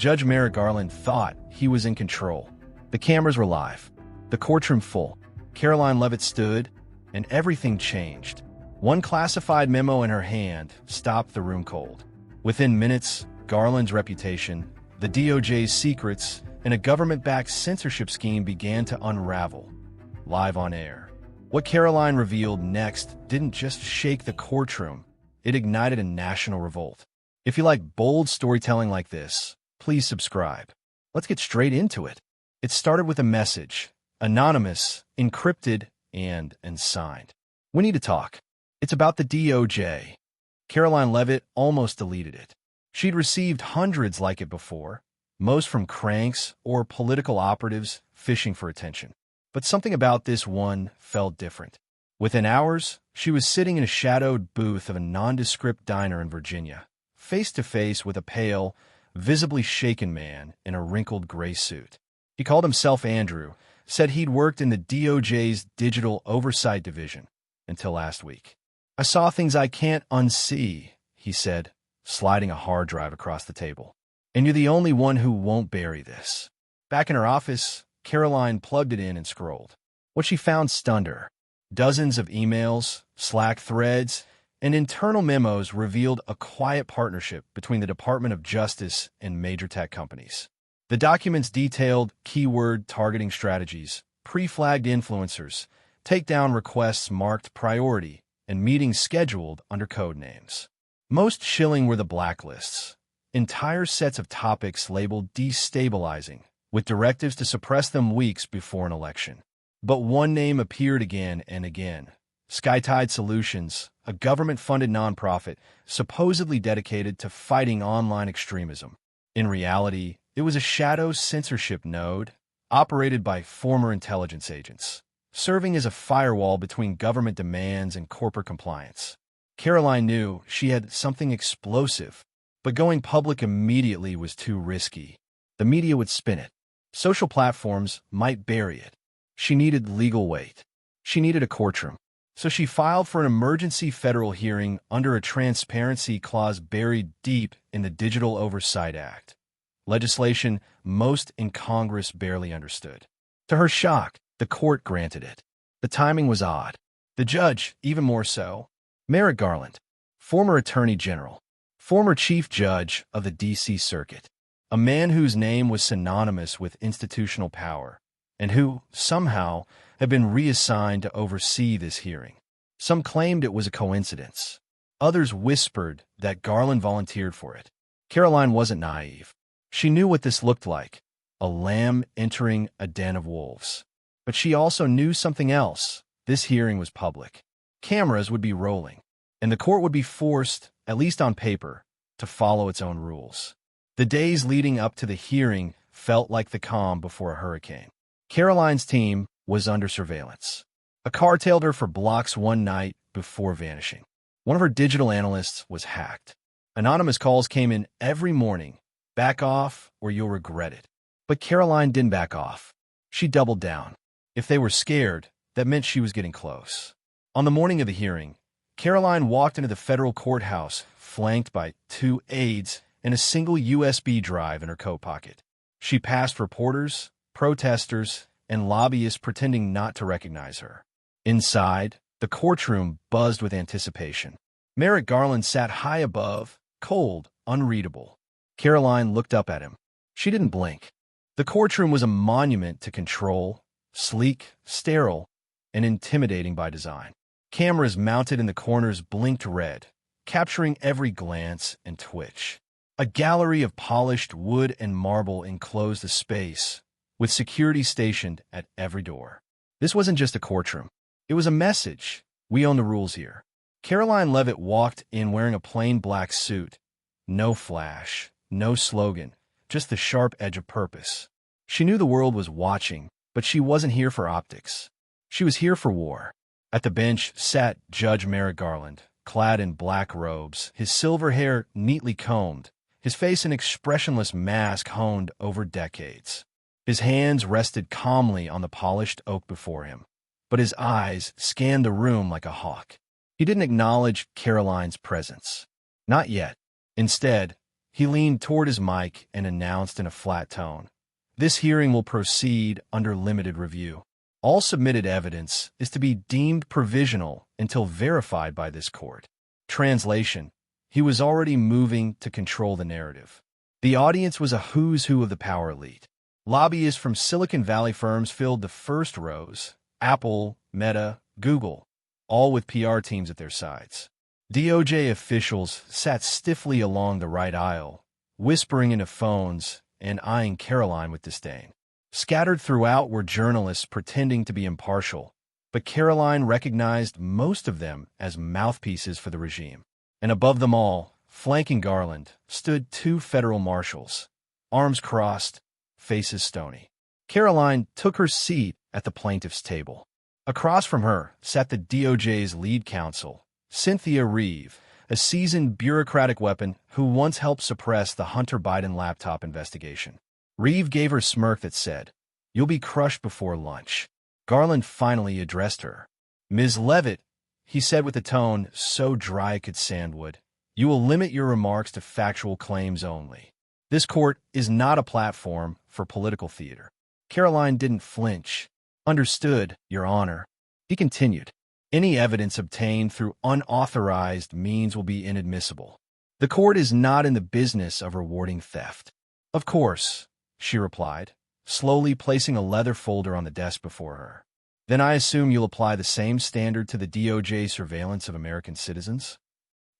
Judge Merrick Garland thought he was in control. The cameras were live, the courtroom full. Karoline Leavitt stood, and everything changed. One classified memo in her hand stopped the room cold. Within minutes, Garland's reputation, the DOJ's secrets, and a government-backed censorship scheme began to unravel. Live on air. What Karoline revealed next didn't just shake the courtroom, it ignited a national revolt. If you like bold storytelling like this, please subscribe. Let's get straight into it. It started with a message, anonymous, encrypted, and signed. We need to talk. It's about the DOJ. Karoline Leavitt almost deleted it. She'd received hundreds like it before, most from cranks or political operatives fishing for attention. But something about this one felt different. Within hours, she was sitting in a shadowed booth of a nondescript diner in Virginia, face to face with a pale, visibly shaken man in a wrinkled gray suit. He called himself Andrew, said he'd worked in the DOJ's Digital Oversight Division until last week. "I saw things I can't unsee," he said, sliding a hard drive across the table. "And you're the only one who won't bury this." Back in her office, Karoline plugged it in and scrolled. What she found stunned her. Dozens of emails, Slack threads, and internal memos revealed a quiet partnership between the Department of Justice and major tech companies. The documents detailed keyword targeting strategies, pre-flagged influencers, takedown requests marked priority, and meetings scheduled under code names. Most chilling were the blacklists, entire sets of topics labeled destabilizing, with directives to suppress them weeks before an election. But one name appeared again and again. Skytide Solutions, a government-funded nonprofit supposedly dedicated to fighting online extremism. In reality, it was a shadow censorship node operated by former intelligence agents, serving as a firewall between government demands and corporate compliance. Karoline knew she had something explosive, but going public immediately was too risky. The media would spin it. Social platforms might bury it. She needed legal weight. She needed a courtroom. So she filed for an emergency federal hearing under a transparency clause buried deep in the Digital Oversight Act, legislation most in Congress barely understood. To her shock, the court granted it. The timing was odd. The judge, even more so, Merrick Garland, former Attorney General, former Chief Judge of the D.C. Circuit, a man whose name was synonymous with institutional power, and who, somehow, had been reassigned to oversee this hearing. Some claimed it was a coincidence. Others whispered that Garland volunteered for it. Karoline wasn't naive. She knew what this looked like, a lamb entering a den of wolves. But she also knew something else. This hearing was public. Cameras would be rolling, and the court would be forced, at least on paper, to follow its own rules. The days leading up to the hearing felt like the calm before a hurricane. Karoline's team was under surveillance. A car tailed her for blocks one night before vanishing. One of her digital analysts was hacked. Anonymous calls came in every morning. "Back off, or you'll regret it." But Karoline didn't back off. She doubled down. If they were scared, that meant she was getting close. On the morning of the hearing, Karoline walked into the federal courthouse, flanked by 2 aides and a single USB drive in her coat pocket. She passed reporters, protesters, and lobbyists pretending not to recognize her. Inside, the courtroom buzzed with anticipation. Merrick Garland sat high above, cold, unreadable. Karoline looked up at him. She didn't blink. The courtroom was a monument to control, sleek, sterile, and intimidating by design. Cameras mounted in the corners blinked red, capturing every glance and twitch. A gallery of polished wood and marble enclosed the space, with security stationed at every door. This wasn't just a courtroom. It was a message. We own the rules here. Karoline Leavitt walked in wearing a plain black suit. No flash, no slogan, just the sharp edge of purpose. She knew the world was watching, but she wasn't here for optics. She was here for war. At the bench sat Judge Merrick Garland, clad in black robes, his silver hair neatly combed, his face an expressionless mask honed over decades. His hands rested calmly on the polished oak before him, but his eyes scanned the room like a hawk. He didn't acknowledge Karoline's presence. Not yet. Instead, He leaned toward his mic and announced in a flat tone, "This hearing will proceed under limited review. All submitted evidence is to be deemed provisional until verified by this court." Translation: he was already moving to control the narrative. The audience was a who's who of the power elite. Lobbyists from Silicon Valley firms filled the first rows: Apple, Meta, Google, all with PR teams at their sides. DOJ officials sat stiffly along the right aisle, whispering into phones and eyeing Karoline with disdain. Scattered throughout were journalists pretending to be impartial, but Karoline recognized most of them as mouthpieces for the regime. And above them all, flanking Garland, stood two federal marshals, arms crossed, faces stony. Karoline took her seat at the plaintiff's table. Across from her sat the DOJ's lead counsel, Cynthia Reeve, a seasoned bureaucratic weapon who once helped suppress the Hunter Biden laptop investigation. Reeve gave her a smirk that said, "You'll be crushed before lunch." Garland finally addressed her. "Ms. Leavitt," he said with a tone so dry it could sandwood, "you will limit your remarks to factual claims only. This court is not a platform for political theater." Karoline didn't flinch. "Understood, Your Honor." He continued, "Any evidence obtained through unauthorized means will be inadmissible. The court is not in the business of rewarding theft." "Of course," she replied, slowly placing a leather folder on the desk before her. "Then I assume you'll apply the same standard to the DOJ surveillance of American citizens?"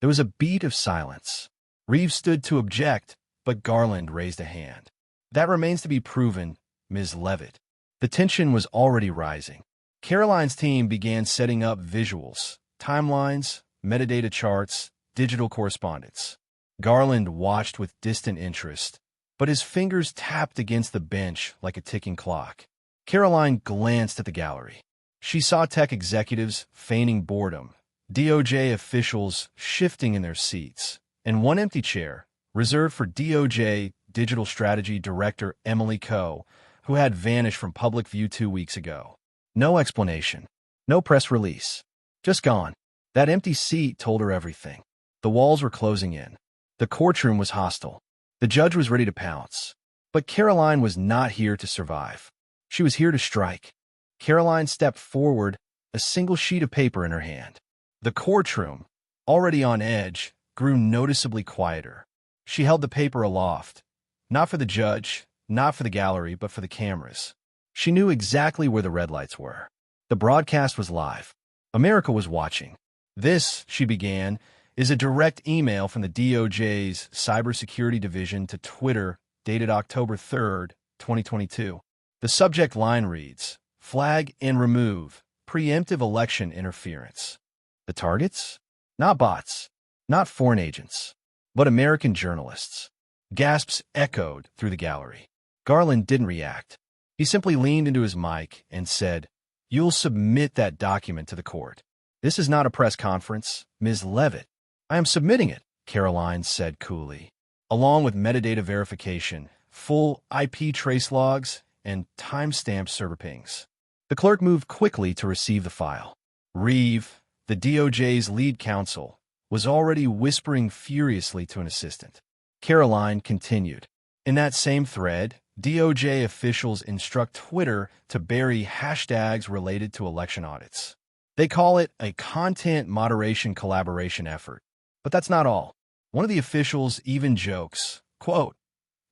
There was a beat of silence. Reeve stood to object, but Garland raised a hand. "That remains to be proven, Ms. Leavitt." The tension was already rising. Karoline's team began setting up visuals, timelines, metadata charts, digital correspondence. Garland watched with distant interest, but his fingers tapped against the bench like a ticking clock. Karoline glanced at the gallery. She saw tech executives feigning boredom, DOJ officials shifting in their seats, and one empty chair, reserved for DOJ Digital Strategy Director Emily Coe, who had vanished from public view 2 weeks ago. No explanation, no press release, just gone. That empty seat told her everything. The walls were closing in. The courtroom was hostile. The judge was ready to pounce. But Karoline was not here to survive. She was here to strike. Karoline stepped forward, a single sheet of paper in her hand. The courtroom, already on edge, grew noticeably quieter. She held the paper aloft, not for the judge, not for the gallery, but for the cameras. She knew exactly where the red lights were. The broadcast was live. America was watching. "This," she began, "is a direct email from the DOJ's Cybersecurity Division to Twitter, dated October 3rd, 2022. The subject line reads, 'Flag and remove preemptive election interference.' The targets? Not bots, not foreign agents, but American journalists." Gasps echoed through the gallery. Garland didn't react. He simply leaned into his mic and said, "You'll submit that document to the court." "This is not a press conference, Ms. Leavitt." "I am submitting it," Karoline said coolly, "along with metadata verification, full IP trace logs, and timestamp server pings." The clerk moved quickly to receive the file. Reeve, the DOJ's lead counsel, was already whispering furiously to an assistant. Karoline continued, "In that same thread, DOJ officials instruct Twitter to bury hashtags related to election audits. They call it a content moderation collaboration effort. But that's not all. One of the officials even jokes, quote,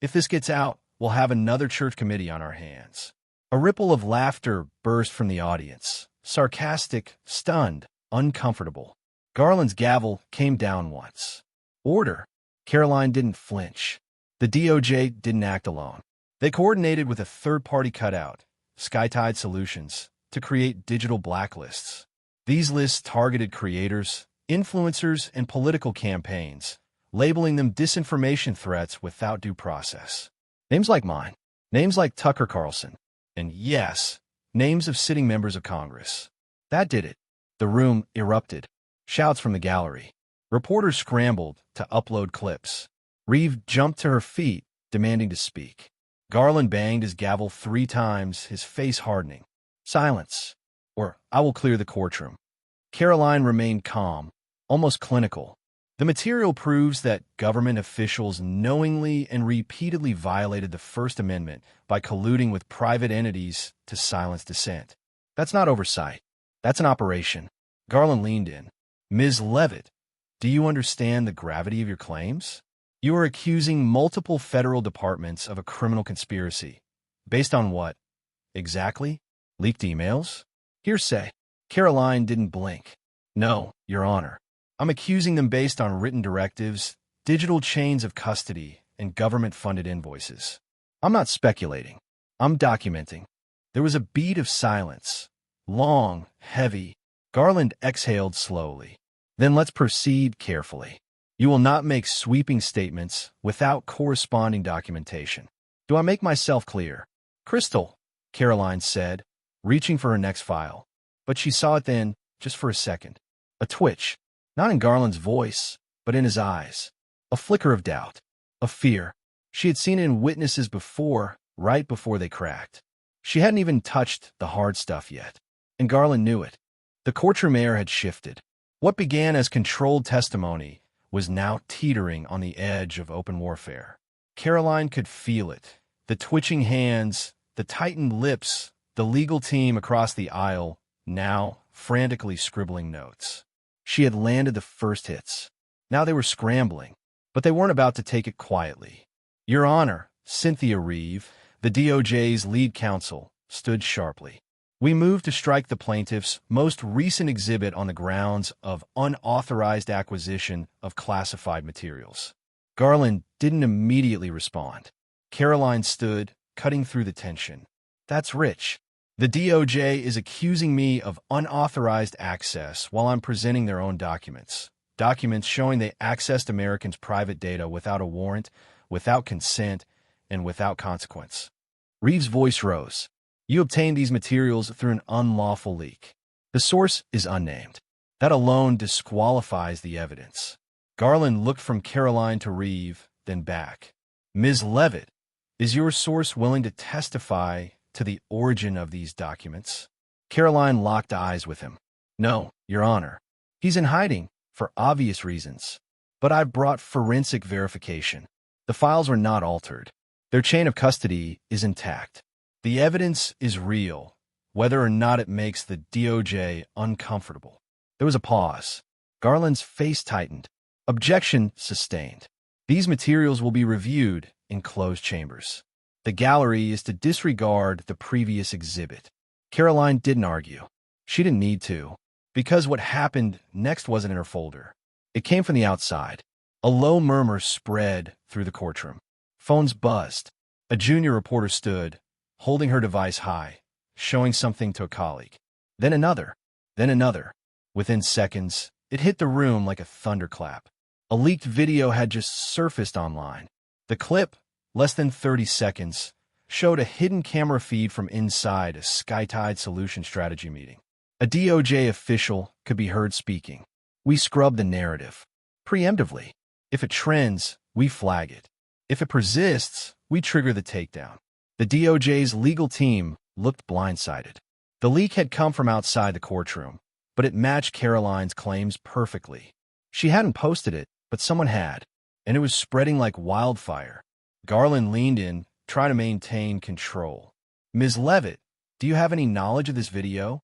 'If this gets out, we'll have another church committee on our hands.'" A ripple of laughter burst from the audience, sarcastic, stunned, uncomfortable. Garland's gavel came down once. "Order." Karoline didn't flinch. The DOJ didn't act alone. They coordinated with a third-party cutout, Skytide Solutions, to create digital blacklists. These lists targeted creators, influencers, and political campaigns, labeling them disinformation threats without due process. Names like mine, names like Tucker Carlson, and yes, names of sitting members of Congress. That did it. The room erupted. Shouts from the gallery. Reporters scrambled to upload clips. Reeve jumped to her feet, demanding to speak. Garland banged his gavel 3 times, his face hardening. "Silence, or I will clear the courtroom." Karoline remained calm, almost clinical. The material proves that government officials knowingly and repeatedly violated the First Amendment by colluding with private entities to silence dissent. That's not oversight. That's an operation. Garland leaned in. Ms. Leavitt, do you understand the gravity of your claims? You are accusing multiple federal departments of a criminal conspiracy. Based on what? Exactly? Leaked emails? Hearsay. Karoline didn't blink. No, Your Honor. I'm accusing them based on written directives, digital chains of custody, and government-funded invoices. I'm not speculating. I'm documenting. There was a beat of silence. Long, heavy. Garland exhaled slowly. Then let's proceed carefully. You will not make sweeping statements without corresponding documentation. Do I make myself clear? Crystal, Karoline said, reaching for her next file. But she saw it then, just for a second. A twitch. Not in Garland's voice, but in his eyes. A flicker of doubt. Of fear. She had seen it in witnesses before, right before they cracked. She hadn't even touched the hard stuff yet. And Garland knew it. The courtroom air had shifted. What began as controlled testimony was now teetering on the edge of open warfare. Karoline could feel it. The twitching hands, the tightened lips, the legal team across the aisle, now frantically scribbling notes. She had landed the first hits. Now they were scrambling, but they weren't about to take it quietly. Your Honor, Cynthia Reeve, the DOJ's lead counsel, stood sharply. We moved to strike the plaintiff's most recent exhibit on the grounds of unauthorized acquisition of classified materials. Garland didn't immediately respond. Karoline stood, cutting through the tension. That's rich. The DOJ is accusing me of unauthorized access while I'm presenting their own documents. Documents showing they accessed Americans' private data without a warrant, without consent, and without consequence. Reeve's voice rose. You obtained these materials through an unlawful leak. The source is unnamed. That alone disqualifies the evidence. Garland looked from Karoline to Reeve, then back. Ms. Leavitt, is your source willing to testify to the origin of these documents? Karoline locked eyes with him. No, Your Honor. He's in hiding, for obvious reasons. But I've brought forensic verification. The files were not altered. Their chain of custody is intact. The evidence is real, whether or not it makes the DOJ uncomfortable. There was a pause. Garland's face tightened. Objection sustained. These materials will be reviewed in closed chambers. The gallery is to disregard the previous exhibit. Karoline didn't argue. She didn't need to, because what happened next wasn't in her folder. It came from the outside. A low murmur spread through the courtroom. Phones buzzed. A junior reporter stood, holding her device high, showing something to a colleague. Then another. Then another. Within seconds, it hit the room like a thunderclap. A leaked video had just surfaced online. The clip, less than 30 seconds, showed a hidden camera feed from inside a SkyTide Solution Strategy meeting. A DOJ official could be heard speaking. We scrub the narrative. Preemptively. If it trends, we flag it. If it persists, we trigger the takedown. The DOJ's legal team looked blindsided. The leak had come from outside the courtroom, but it matched Karoline's claims perfectly. She hadn't posted it, but someone had, and it was spreading like wildfire. Garland leaned in, trying to maintain control. Ms. Leavitt, do you have any knowledge of this video?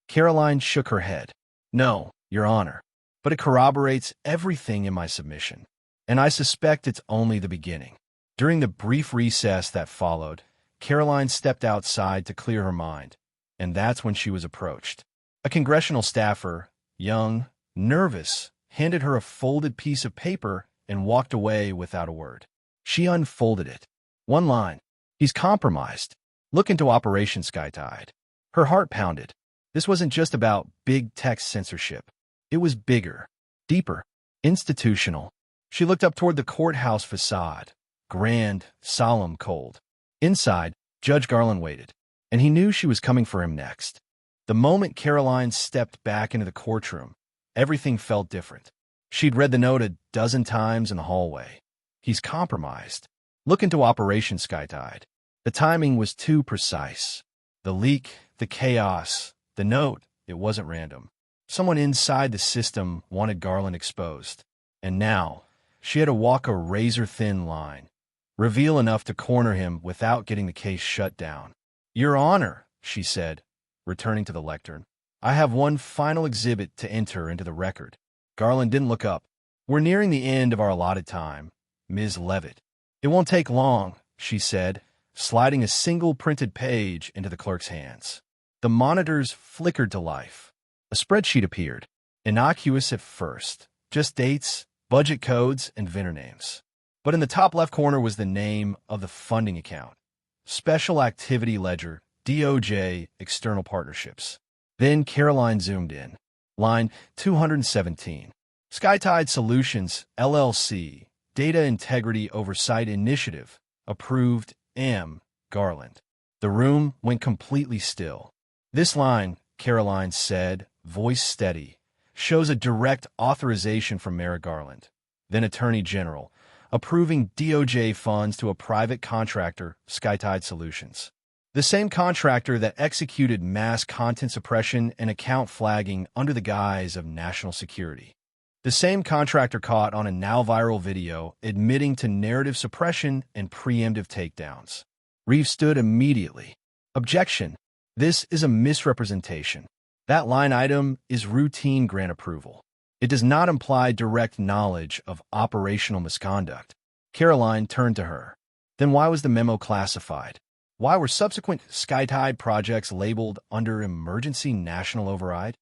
Karoline shook her head. No, Your Honor, but it corroborates everything in my submission, and I suspect it's only the beginning. During the brief recess that followed, Karoline stepped outside to clear her mind, and that's when she was approached. A congressional staffer, young, nervous, handed her a folded piece of paper and walked away without a word. She unfolded it. One line. He's compromised. Look into Operation SkyTide. Her heart pounded. This wasn't just about big tech censorship. It was bigger, deeper, institutional. She looked up toward the courthouse facade. Grand, solemn, cold. Inside, Judge Garland waited, and he knew she was coming for him next. The moment Karoline stepped back into the courtroom, everything felt different. She'd read the note a dozen times in the hallway. He's compromised. Look into Operation SkyTide. The timing was too precise. The leak, the chaos, the note, it wasn't random. Someone inside the system wanted Garland exposed. And now, she had to walk a razor-thin line, reveal enough to corner him without getting the case shut down. "Your Honor," she said, returning to the lectern, "I have one final exhibit to enter into the record." Garland didn't look up. "We're nearing the end of our allotted time, Ms. Leavitt." "It won't take long," she said, sliding a single printed page into the clerk's hands. The monitors flickered to life. A spreadsheet appeared, innocuous at first, just dates, budget codes, and vendor names. But in the top left corner was the name of the funding account. Special Activity Ledger, DOJ, External Partnerships. Then Karoline zoomed in. Line 217. SkyTide Solutions, LLC, Data Integrity Oversight Initiative, approved M. Garland. The room went completely still. "This line," Karoline said, voice steady, "shows a direct authorization from Merrick Garland, then Attorney General, approving DOJ funds to a private contractor, SkyTide Solutions. The same contractor that executed mass content suppression and account flagging under the guise of national security. The same contractor caught on a now-viral video admitting to narrative suppression and preemptive takedowns." Reeve stood immediately. "Objection. This is a misrepresentation. That line item is routine grant approval. It does not imply direct knowledge of operational misconduct." Karoline turned to her. "Then why was the memo classified? Why were subsequent SkyTide projects labeled under emergency national override?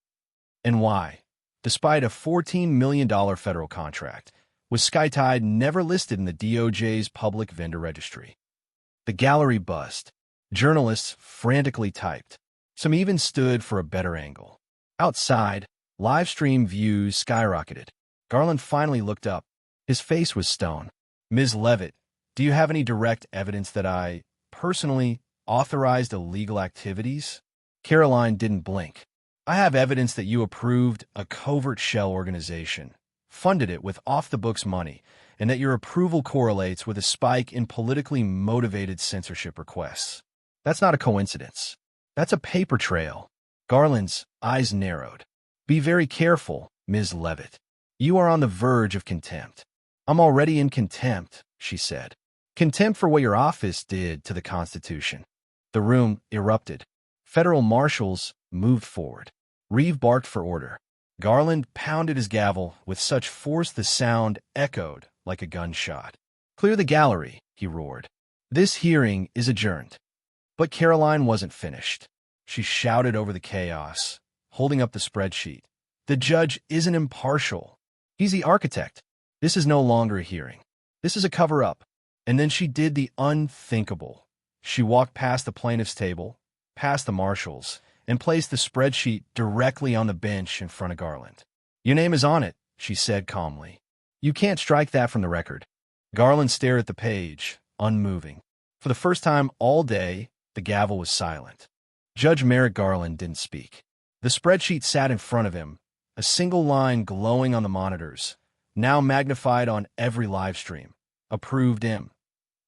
And why, despite a $14 million federal contract, was SkyTide never listed in the DOJ's public vendor registry?" The gallery buzzed. Journalists frantically typed. Some even stood for a better angle. Outside, live stream views skyrocketed. Garland finally looked up. His face was stone. "Ms. Leavitt, do you have any direct evidence that I personally authorized illegal activities?" Karoline didn't blink. "I have evidence that you approved a covert shell organization, funded it with off-the-books money, and that your approval correlates with a spike in politically motivated censorship requests. That's not a coincidence. That's a paper trail." Garland's eyes narrowed. "Be very careful, Ms. Leavitt. You are on the verge of contempt." "I'm already in contempt," she said. "Contempt for what your office did to the Constitution." The room erupted. Federal marshals moved forward. Reeve barked for order. Garland pounded his gavel with such force the sound echoed like a gunshot. "Clear the gallery," he roared. "This hearing is adjourned." But Karoline wasn't finished. She shouted over the chaos, holding up the spreadsheet. "The judge isn't impartial. He's the architect. This is no longer a hearing. This is a cover-up." And then she did the unthinkable. She walked past the plaintiff's table, past the marshals, and placed the spreadsheet directly on the bench in front of Garland. "Your name is on it," she said calmly. "You can't strike that from the record." Garland stared at the page, unmoving. For the first time all day, the gavel was silent. Judge Merrick Garland didn't speak. The spreadsheet sat in front of him, a single line glowing on the monitors, now magnified on every live stream. Approved M.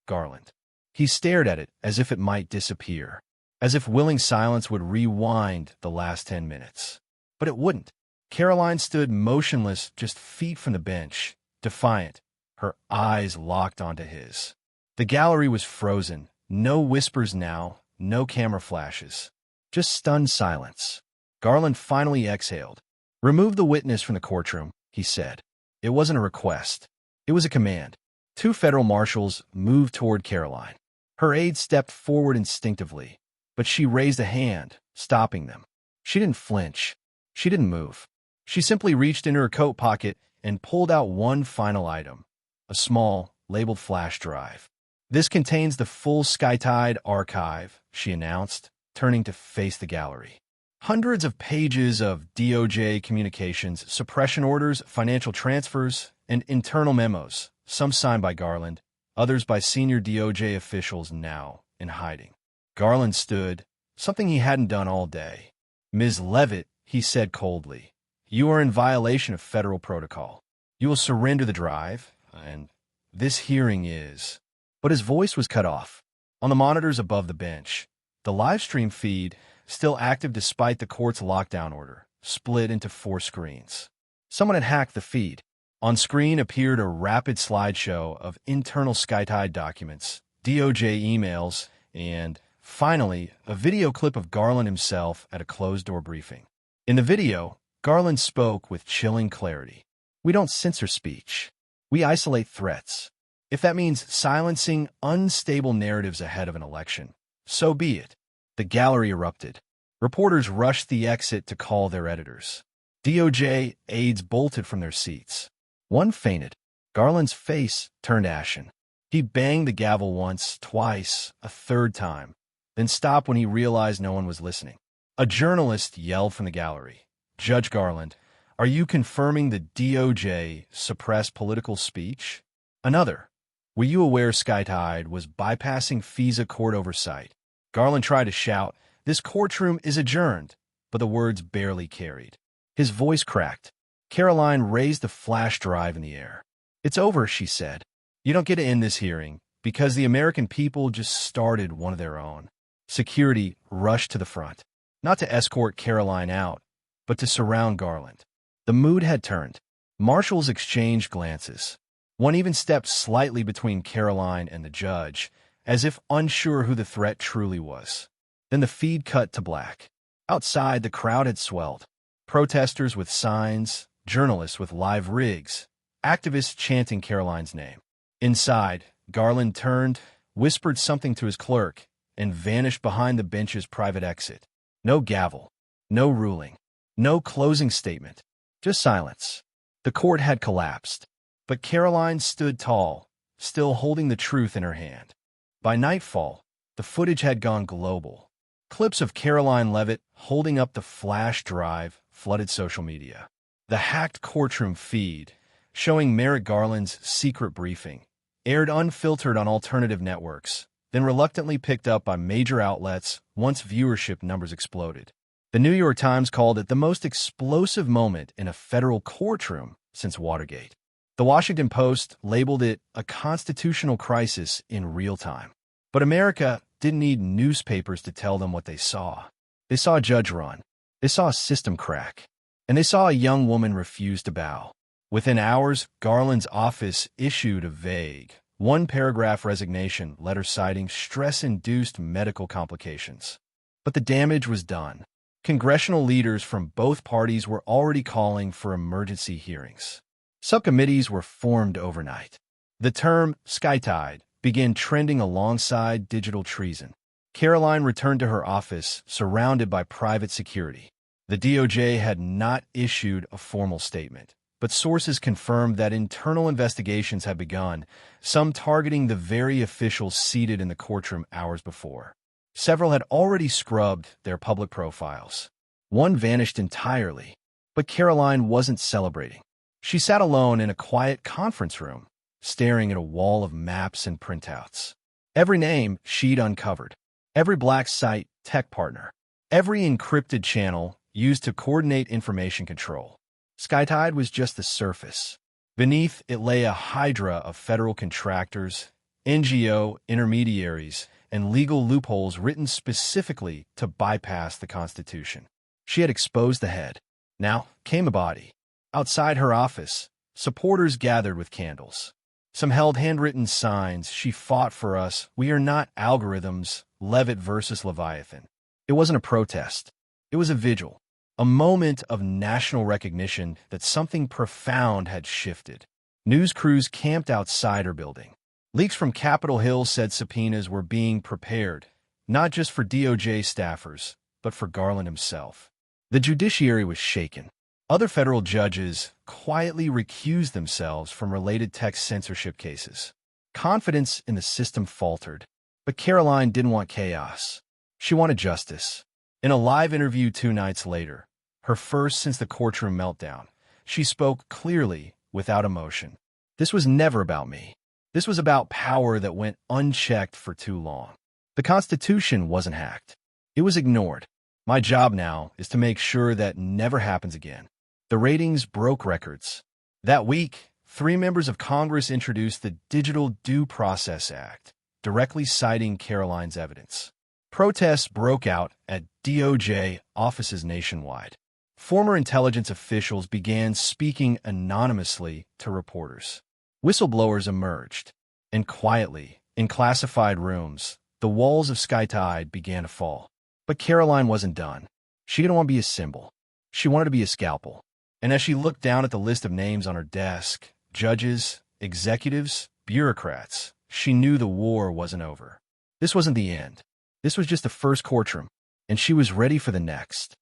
Garland. He stared at it as if it might disappear, as if willing silence would rewind the last 10 minutes. But it wouldn't. Karoline stood motionless just feet from the bench, defiant, her eyes locked onto his. The gallery was frozen. No whispers now, no camera flashes. Just stunned silence. Garland finally exhaled. "Remove the witness from the courtroom," he said. It wasn't a request. It was a command. Two federal marshals moved toward Karoline. Her aide stepped forward instinctively, but she raised a hand, stopping them. She didn't flinch. She didn't move. She simply reached into her coat pocket and pulled out one final item, a small, labeled flash drive. "This contains the full SkyTide archive," she announced, turning to face the gallery. "Hundreds of pages of DOJ communications, suppression orders, financial transfers, and internal memos, some signed by Garland, others by senior DOJ officials now in hiding." Garland stood, something he hadn't done all day. "Ms. Leavitt," he said coldly, "you are in violation of federal protocol. You will surrender the drive, and this hearing is..." But his voice was cut off. On the monitors above the bench, the live stream feed, still active despite the court's lockdown order, split into 4 screens. Someone had hacked the feed. On screen appeared a rapid slideshow of internal SkyTide documents, DOJ emails, and, finally, a video clip of Garland himself at a closed-door briefing. In the video, Garland spoke with chilling clarity. "We don't censor speech. We isolate threats. If that means silencing unstable narratives ahead of an election, so be it." The gallery erupted. Reporters rushed the exit to call their editors. DOJ aides bolted from their seats. One fainted. Garland's face turned ashen. He banged the gavel once, twice, a third time, then stopped when he realized no one was listening. A journalist yelled from the gallery, "Judge Garland, are you confirming the DOJ suppressed political speech?" Another, "Were you aware SkyTide was bypassing FISA court oversight?" Garland tried to shout, "This courtroom is adjourned," but the words barely carried. His voice cracked. Karoline raised the flash drive in the air. "It's over," she said. "You don't get to end this hearing, because the American people just started one of their own." Security rushed to the front, not to escort Karoline out, but to surround Garland. The mood had turned. Marshals exchanged glances. One even stepped slightly between Karoline and the judge, as if unsure who the threat truly was. Then the feed cut to black. Outside, the crowd had swelled. Protesters with signs, journalists with live rigs, activists chanting Karoline's name. Inside, Garland turned, whispered something to his clerk, and vanished behind the bench's private exit. No gavel, no ruling, no closing statement, just silence. The court had collapsed, but Karoline stood tall, still holding the truth in her hand. By nightfall, the footage had gone global. Clips of Karoline Leavitt holding up the flash drive flooded social media. The hacked courtroom feed, showing Merrick Garland's secret briefing, aired unfiltered on alternative networks, then reluctantly picked up by major outlets once viewership numbers exploded. The New York Times called it the most explosive moment in a federal courtroom since Watergate. The Washington Post labeled it a constitutional crisis in real time. But America didn't need newspapers to tell them what they saw. They saw a judge run. They saw a system crack. And they saw a young woman refuse to bow. Within hours, Garland's office issued a vague, one-paragraph resignation letter citing stress-induced medical complications. But the damage was done. Congressional leaders from both parties were already calling for emergency hearings. Subcommittees were formed overnight. The term SkyTide began trending alongside digital treason. Karoline returned to her office, surrounded by private security. The DOJ had not issued a formal statement, but sources confirmed that internal investigations had begun, some targeting the very officials seated in the courtroom hours before. Several had already scrubbed their public profiles. One vanished entirely, but Karoline wasn't celebrating. She sat alone in a quiet conference room, staring at a wall of maps and printouts. Every name she'd uncovered, every black site tech partner, every encrypted channel used to coordinate information control. SkyTide was just the surface. Beneath it lay a hydra of federal contractors, NGO intermediaries, and legal loopholes written specifically to bypass the Constitution. She had exposed the head. Now came a body. Outside her office, supporters gathered with candles. Some held handwritten signs, "She fought for us. We are not algorithms. Leavitt versus Leviathan." It wasn't a protest. It was a vigil, a moment of national recognition that something profound had shifted. News crews camped outside her building. Leaks from Capitol Hill said subpoenas were being prepared, not just for DOJ staffers, but for Garland himself. The judiciary was shaken. Other federal judges quietly recused themselves from related tech censorship cases. Confidence in the system faltered, but Karoline didn't want chaos. She wanted justice. In a live interview 2 nights later, her first since the courtroom meltdown, she spoke clearly, without emotion. "This was never about me. This was about power that went unchecked for too long. The Constitution wasn't hacked. It was ignored. My job now is to make sure that never happens again." The ratings broke records. That week, 3 members of Congress introduced the Digital Due Process Act, directly citing Karoline's evidence. Protests broke out at DOJ offices nationwide. Former intelligence officials began speaking anonymously to reporters. Whistleblowers emerged, and quietly, in classified rooms, the walls of SkyTide began to fall. But Karoline wasn't done. She didn't want to be a symbol. She wanted to be a scalpel. And as she looked down at the list of names on her desk, judges, executives, bureaucrats, she knew the war wasn't over. This wasn't the end. This was just the first courtroom, and she was ready for the next.